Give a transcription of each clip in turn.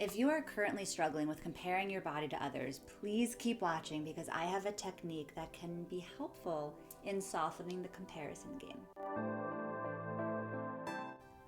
If you are currently struggling with comparing your body to others, please keep watching because I have a technique that can be helpful in softening the comparison game.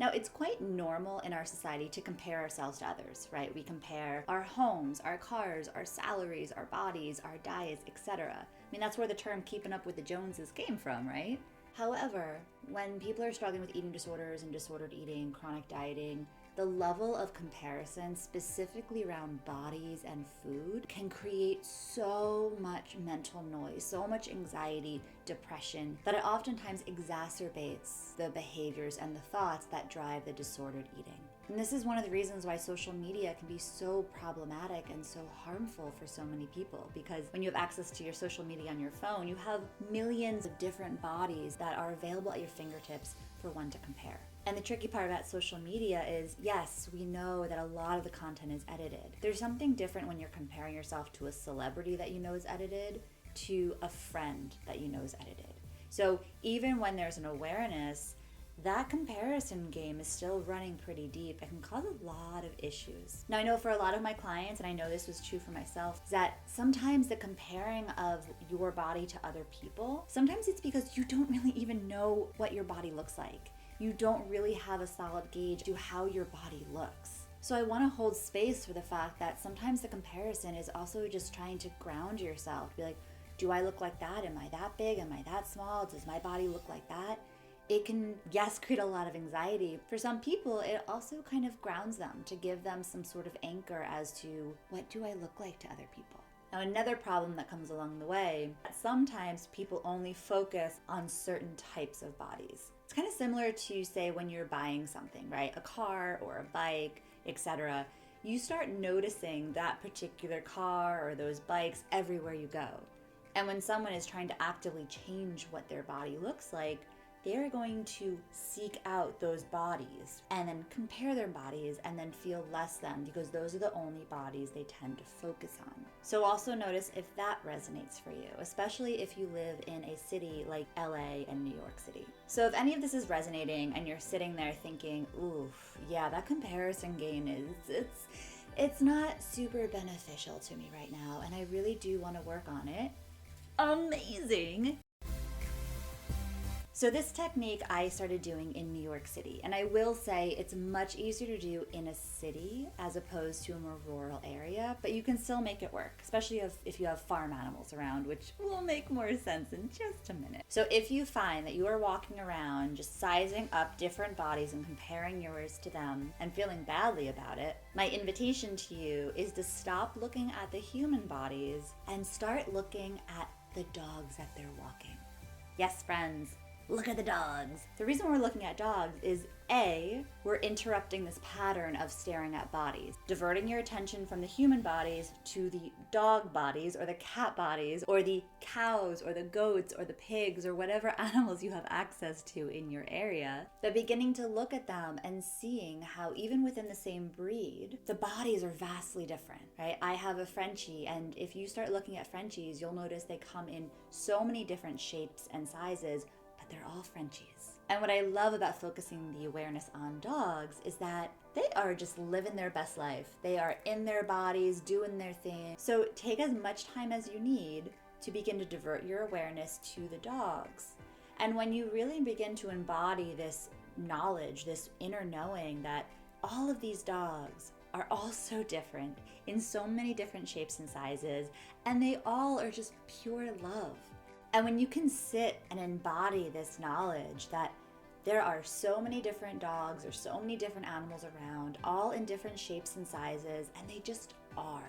Now, it's quite normal in our society to compare ourselves to others, right? We compare our homes, our cars, our salaries, our bodies, our diets, etc. I mean, that's where the term keeping up with the Joneses came from, right? However, when people are struggling with eating disorders and disordered eating, chronic dieting, the level of comparison, specifically around bodies and food, can create so much mental noise, so much anxiety, depression, that it oftentimes exacerbates the behaviors and the thoughts that drive the disordered eating. And this is one of the reasons why social media can be so problematic and so harmful for so many people, because when you have access to your social media on your phone, you have millions of different bodies that are available at your fingertips for one to compare. And the tricky part about social media is, yes, we know that a lot of the content is edited. There's something different when you're comparing yourself to a celebrity that you know is edited to a friend that you know is edited. So even when there's an awareness, that comparison game is still running pretty deep and can cause a lot of issues. Now, I know for a lot of my clients, and I know this was true for myself, is that sometimes the comparing of your body to other people, sometimes it's because you don't really even know what your body looks like. You don't really have a solid gauge to how your body looks. So I want to hold space for the fact that sometimes the comparison is also just trying to ground yourself. Be like, do I look like that? Am I that big? Am I that small? Does my body look like that? It can, yes, create a lot of anxiety. For some people, it also kind of grounds them to give them some sort of anchor as to what do I look like to other people? Now, another problem that comes along the way, sometimes people only focus on certain types of bodies. It's kind of similar to, say, when you're buying something, right? A car or a bike, etc. You start noticing that particular car or those bikes everywhere you go. And when someone is trying to actively change what their body looks like, they're going to seek out those bodies and then compare their bodies and then feel less than, because those are the only bodies they tend to focus on. So also notice if that resonates for you, especially if you live in a city like LA and New York City. So if any of this is resonating and you're sitting there thinking, oof, yeah, that comparison game it's not super beneficial to me right now and I really do want to work on it, amazing! So this technique I started doing in New York City, and I will say it's much easier to do in a city as opposed to a more rural area, but you can still make it work, especially if you have farm animals around, which will make more sense in just a minute. So if you find that you are walking around just sizing up different bodies and comparing yours to them and feeling badly about it, my invitation to you is to stop looking at the human bodies and start looking at the dogs that they're walking. Yes, friends. Look at the dogs. The reason we're looking at dogs is A, we're interrupting this pattern of staring at bodies, diverting your attention from the human bodies to the dog bodies or the cat bodies or the cows or the goats or the pigs or whatever animals you have access to in your area, but beginning to look at them and seeing how even within the same breed, the bodies are vastly different, right? I have a Frenchie, and if you start looking at Frenchies, you'll notice they come in so many different shapes and sizes, they're all Frenchies. And what I love about focusing the awareness on dogs is that they are just living their best life. They are in their bodies, doing their thing. So take as much time as you need to begin to divert your awareness to the dogs. And when you really begin to embody this knowledge, this inner knowing that all of these dogs are all so different in so many different shapes and sizes, and they all are just pure love. And when you can sit and embody this knowledge that there are so many different dogs or so many different animals around, all in different shapes and sizes, and they just are.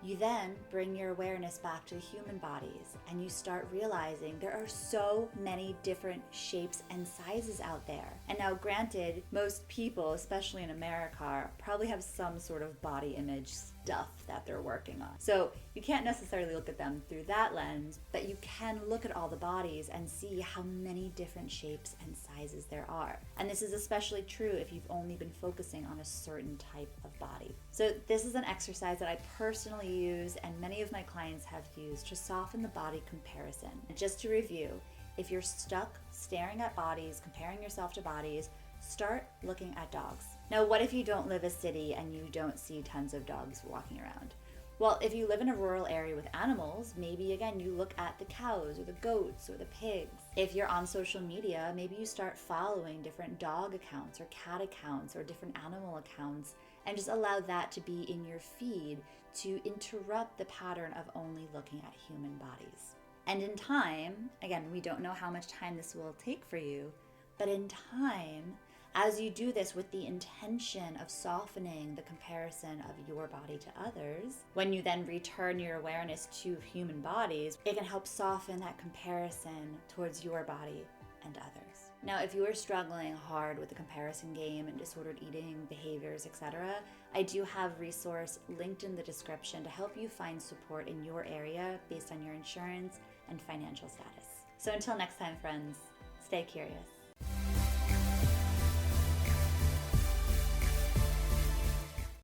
You then bring your awareness back to the human bodies and you start realizing there are so many different shapes and sizes out there. And now granted, most people, especially in America, probably have some sort of body image stuff that they're working on. So you can't necessarily look at them through that lens, but you can look at all the bodies and see how many different shapes and sizes there are. And this is especially true if you've only been focusing on a certain type of body. So this is an exercise that I personally use and many of my clients have used to soften the body comparison. And just to review, if you're stuck staring at bodies, comparing yourself to bodies, start looking at dogs. Now, what if you don't live a city and you don't see tons of dogs walking around? Well, if you live in a rural area with animals, maybe again you look at the cows or the goats or the pigs. If you're on social media, maybe you start following different dog accounts or cat accounts or different animal accounts and just allow that to be in your feed to interrupt the pattern of only looking at human bodies. And in time, again, we don't know how much time this will take for you, but in time, as you do this with the intention of softening the comparison of your body to others, when you then return your awareness to human bodies, it can help soften that comparison towards your body and others. Now, if you are struggling hard with the comparison game and disordered eating behaviors, etc., I do have a resource linked in the description to help you find support in your area based on your insurance and financial status. So until next time, friends, stay curious.